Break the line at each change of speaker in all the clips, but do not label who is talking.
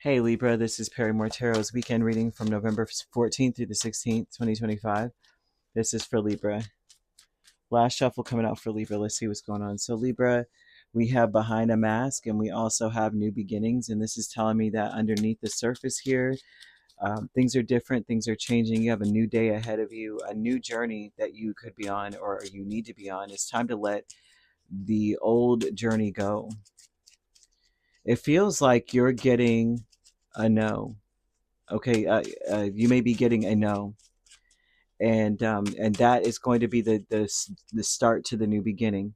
Hey Libra, this is Perrymore Tarot's weekend reading from November 14th through the 16th, 2025. This is for Libra. Last shuffle coming out for Libra. Let's see what's going on. So Libra, we have Behind a Mask and we also have New Beginnings. And this is telling me that underneath the surface here, things are different, things are changing. You have a new day ahead of you, a new journey that you could be on or you need to be on. It's time to let the old journey go. It feels like you're getting a no. Okay, you may be getting a no, and that is going to be the start to the new beginning.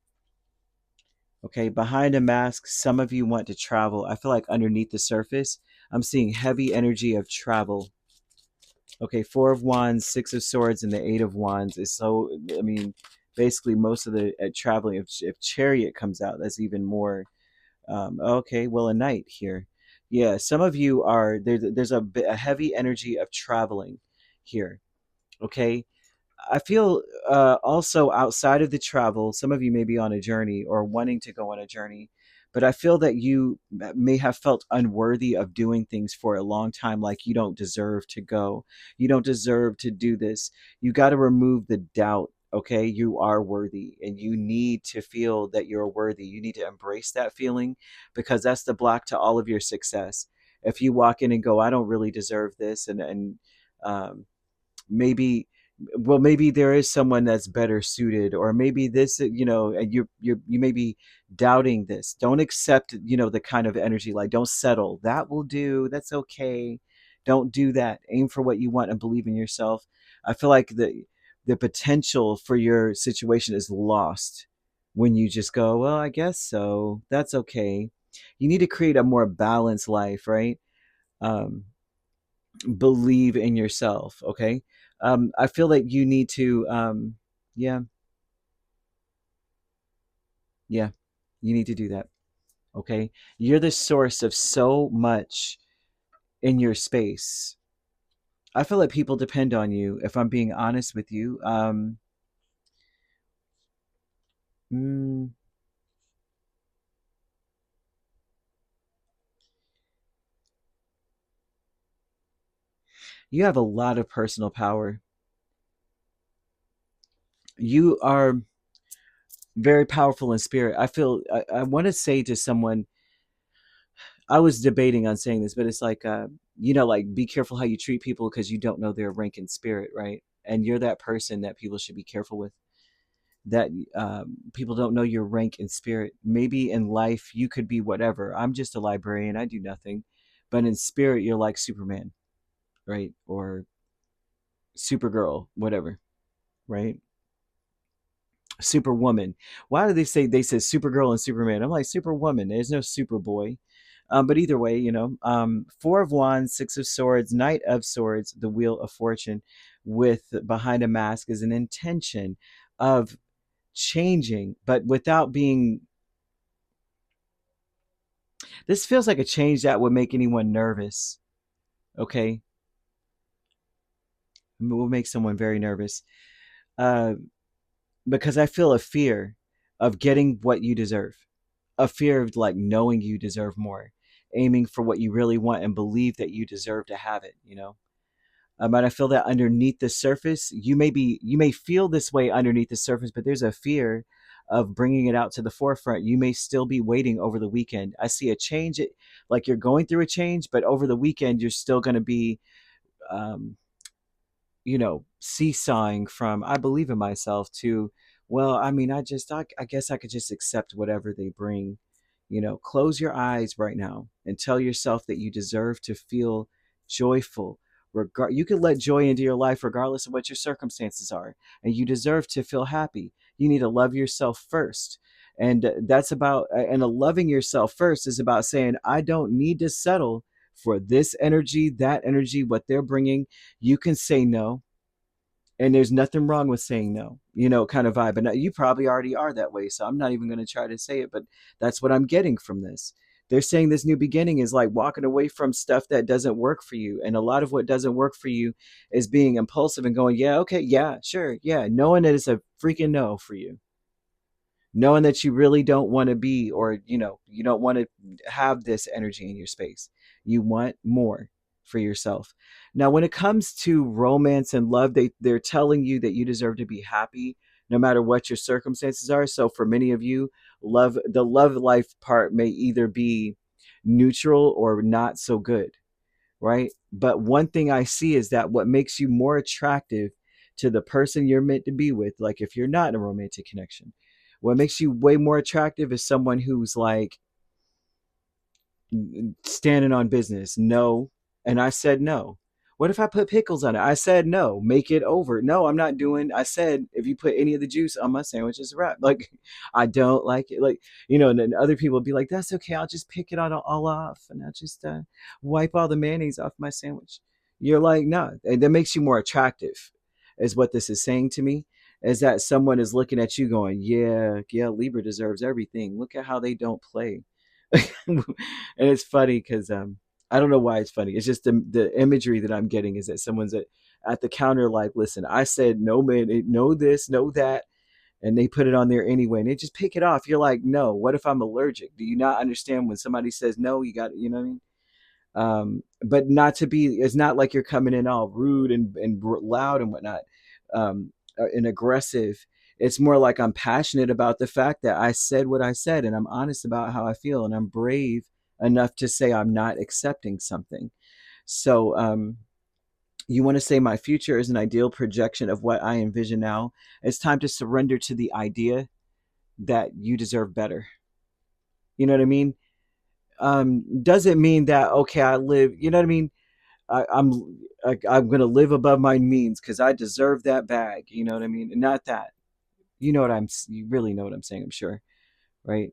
Okay, behind a mask, some of you want to travel. I feel like underneath the surface, I'm seeing heavy energy of travel. Okay, Four of Wands, Six of Swords, and the Eight of Wands is so. I mean, basically most of the traveling. If Chariot comes out, that's even more. Okay, well, a Knight here. Yeah, some of you are there. There's a heavy energy of traveling here. Okay, I feel also outside of the travel, some of you may be on a journey or wanting to go on a journey, but I feel that you may have felt unworthy of doing things for a long time, like you don't deserve to go. You don't deserve to do this. You got to remove the doubt. Okay, you are worthy and you need to feel that you're worthy. You need to embrace that feeling because that's the block to all of your success. If you walk in and go, I don't really deserve this, and um, maybe maybe there is someone that's better suited, or maybe this, and you may be doubting this. Don't accept, the kind of energy, like don't settle. That will do. That's okay. Don't do that. Aim for what you want and believe in yourself. I feel like the potential for your situation is lost when you just go, well, I guess so. That's okay. You need to create a more balanced life, right? um Believe in yourself. Okay, I feel like you need to yeah, yeah, you need to do that. Okay, you're the source of so much in your space. I feel like people depend on you, if I'm being honest with you. Mm, you have a lot of personal power. You are very powerful in spirit. I feel I want to say to someone, I was debating on saying this, but it's like, like be careful how you treat people because you don't know their rank in spirit, right? And you're that person that people should be careful with. That people don't know your rank in spirit. Maybe in life you could be whatever. I'm just a librarian. I do nothing, but in spirit you're like Superman, right? Or Supergirl, whatever, right? Superwoman. Why do they say Supergirl and Superman? I'm like Superwoman. There's no Superboy. But either way, Four of Wands, Six of Swords, Knight of Swords, the Wheel of Fortune, with behind a mask is an intention of changing, but without being. This feels like a change that would make anyone nervous. Okay, it will make someone very nervous. Uh, because I feel a fear of getting what you deserve, a fear of like knowing you deserve more, aiming for what you really want and believe that you deserve to have it. And I feel that underneath the surface, you may feel this way underneath the surface, but there's a fear of bringing it out to the forefront. You may still be waiting over the weekend. I see a change, like you're going through a change, but over the weekend you're still going to be, um, seesawing from I believe in myself to, well, I mean, I guess I could just accept whatever they bring. Close your eyes right now and tell yourself that you deserve to feel joyful. You can let joy into your life regardless of what your circumstances are, and you deserve to feel happy. You need to love yourself first. And loving yourself first is about saying, I don't need to settle for this energy, that energy, what they're bringing. You can say no, and there's nothing wrong with saying no, kind of vibe. And you probably already are that way, so I'm not even going to try to say it, but that's what I'm getting from this. They're saying this new beginning is like walking away from stuff that doesn't work for you, and a lot of what doesn't work for you is being impulsive and going, yeah, okay, yeah, sure, yeah, knowing that it's a freaking no for you, knowing that you really don't want to be, or you don't want to have this energy in your space. You want more for yourself. Now, when it comes to romance and love, they're telling you that you deserve to be happy no matter what your circumstances are. So for many of you, the love life part may either be neutral or not so good, right? But one thing I see is that what makes you more attractive to the person you're meant to be with, like if you're not in a romantic connection, what makes you way more attractive is someone who's like standing on business. No. And I said no. What if I put pickles on it? I said no. Make it over. No, I'm not doing. I said if you put any of the juice on my sandwich, it's a wrap. Like I don't like it. Like and then other people would be like, "That's okay. I'll just pick it all off, and I'll just wipe all the mayonnaise off my sandwich." You're like, no, and that makes you more attractive, is what this is saying to me. Is that someone is looking at you going, yeah, yeah, Libra deserves everything. Look at how they don't play. And it's funny because I don't know why it's funny. It's just the imagery that I'm getting is that someone's at the counter like, listen, I said no, man, no this, no that, and they put it on there anyway, and they just pick it off. You're like, no. What if I'm allergic? Do you not understand when somebody says no? You got, you know what I mean? But not to be. It's not like you're coming in all rude and loud and whatnot, and aggressive. It's more like I'm passionate about the fact that I said what I said, and I'm honest about how I feel, and I'm brave enough to say I'm not accepting something. So, you want to say my future is an ideal projection of what I envision now. It's time to surrender to the idea that you deserve better. You know what I mean? Doesn't mean that okay, I live. You know what I mean? I'm gonna live above my means because I deserve that bag. You know what I mean? Not that. You really know what I'm saying. I'm sure, right?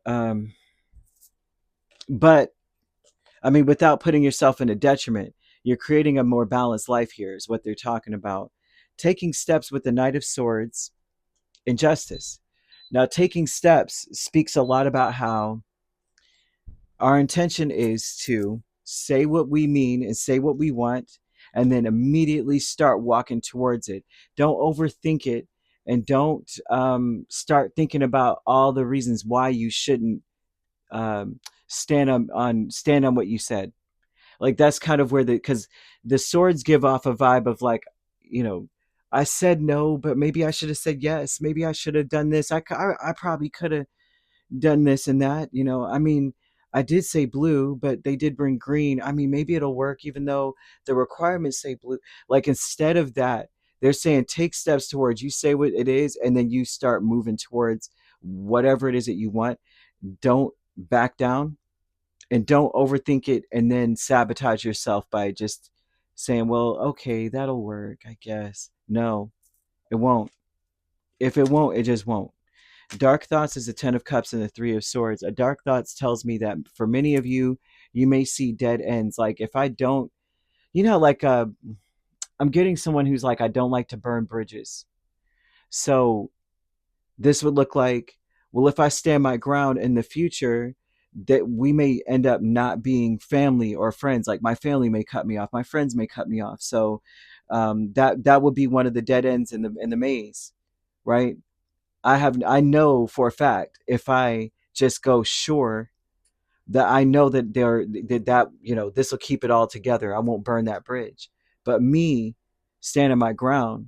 Um, but I mean, without putting yourself in a detriment, you're creating a more balanced life. Here is what they're talking about: taking steps with the Knight of Swords in justice. Now, taking steps speaks a lot about how our intention is to say what we mean and say what we want, and then immediately start walking towards it. Don't overthink it, and don't start thinking about all the reasons why you shouldn't stand on what you said. Like that's kind of where because the swords give off a vibe of like, you know, I said no, but maybe I should have said yes. Maybe I should have done this. I probably could have done this and that. I mean, I did say blue, but they did bring green. I mean, maybe it'll work even though the requirements say blue. Like instead of that, they're saying take steps towards, you say what it is, and then you start moving towards whatever it is that you want. Don't back down, and don't overthink it and then sabotage yourself by just saying, well, okay, that'll work, I guess. No, it won't. If it won't, it just won't. Dark thoughts is the 10 of cups and the 3 of swords. A dark thoughts tells me that for many of you, you may see dead ends. Like if I don't, like I'm getting someone who's like, I don't like to burn bridges. So this would look like, well, if I stand my ground in the future, that we may end up not being family or friends. Like my family may cut me off, my friends may cut me off. So that would be one of the dead ends in the maze, right? I know for a fact if I just go sure that I know that this will keep it all together. I won't burn that bridge. But me standing my ground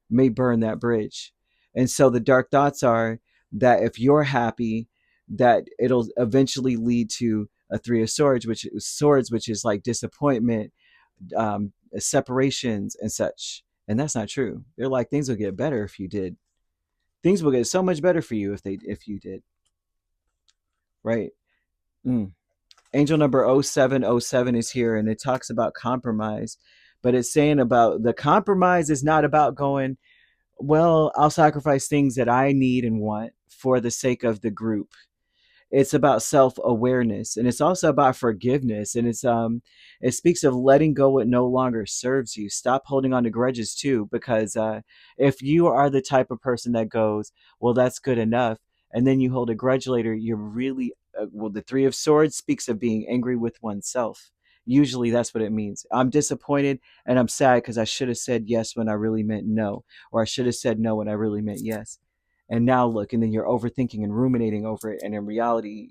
may burn that bridge. And so the dark thoughts are that if you're happy, that it'll eventually lead to a 3 of swords, which is like disappointment, separations and such. And that's not true. They're like things will get better if you did. Things will get so much better for you if you did. Right. Mm. Angel number 0707 is here, and it talks about compromise, but it's saying about the compromise is not about going, well, I'll sacrifice things that I need and want for the sake of the group. It's about self-awareness, and it's also about forgiveness, and it speaks of letting go what no longer serves you. Stop holding on to grudges too, because if you are the type of person that goes, well, that's good enough, and then you hold a grudge later, you're really well, the 3 of swords speaks of being angry with oneself. Usually that's what it means. I'm disappointed and I'm sad because I should have said yes when I really meant no, or I should have said no when I really meant yes. And now look, and then you're overthinking and ruminating over it. And in reality,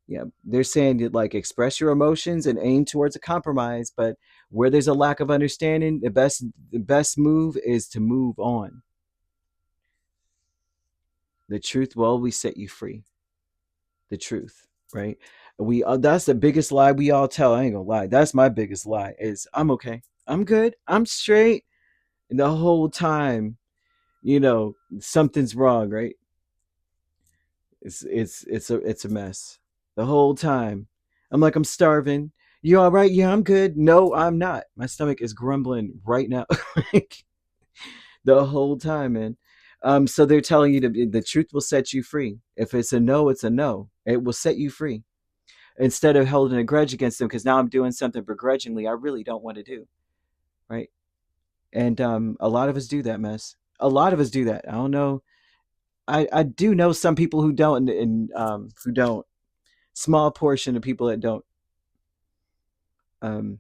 yeah, they're saying to like express your emotions and aim towards a compromise. But where there's a lack of understanding, the best move is to move on. The truth will always set you free. The truth, right? That's the biggest lie we all tell. I ain't gonna lie. That's my biggest lie is I'm okay. I'm good. I'm straight. And the whole time, something's wrong, right? It's a mess. The whole time. I'm like, I'm starving. You all right? Yeah, I'm good. No, I'm not. My stomach is grumbling right now. Like, the whole time, man. So they're telling you the truth will set you free. If it's a no, it's a no. It will set you free. Instead of holding a grudge against them, because now I'm doing something begrudgingly I really don't want to do, right? And a lot of us do that mess. A lot of us do that. I don't know. I do know some people who don't, and who don't. Small portion of people that don't. Um,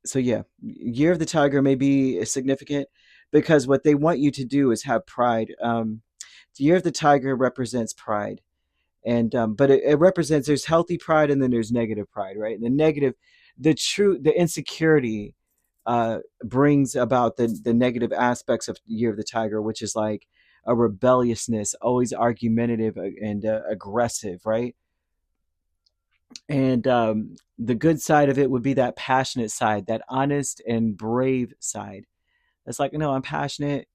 so yeah, Year of the Tiger may be significant because what they want you to do is have pride. The Year of the Tiger represents pride, and but it represents there's healthy pride and then there's negative pride, right? The negative, the insecurity brings about the negative aspects of Year of the Tiger, which is like a rebelliousness, always argumentative and aggressive, right? And the good side of it would be that passionate side, that honest and brave side. It's like, no, I'm passionate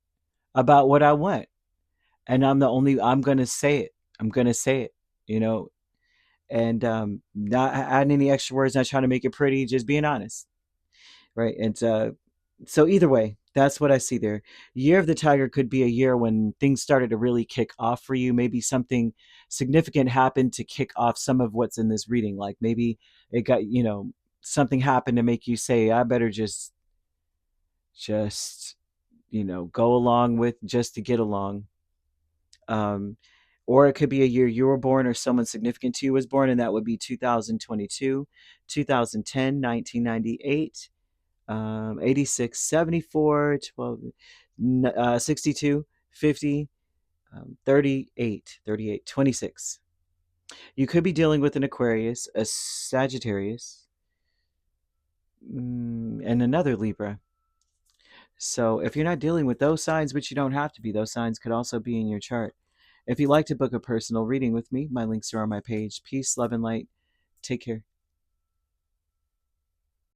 about what I want, and I'm gonna say it. I'm gonna say it, you know, and not adding any extra words, not trying to make it pretty, just being honest, right? And so either way, that's what I see there. Year of the Tiger could be a year when things started to really kick off for you. Maybe something significant happened to kick off some of what's in this reading. Like maybe it got, something happened to make you say, I better just, go along with just to get along. Um, or it could be a year you were born or someone significant to you was born, and that would be 2022, 2010, 1998. 86, 74, 12, 62, 50, 38, 38, 26. You could be dealing with an Aquarius, a Sagittarius, and another Libra. So if you're not dealing with those signs, which you don't have to be, those signs could also be in your chart. If you'd like to book a personal reading with me, my links are on my page. Peace, love, and light. Take care.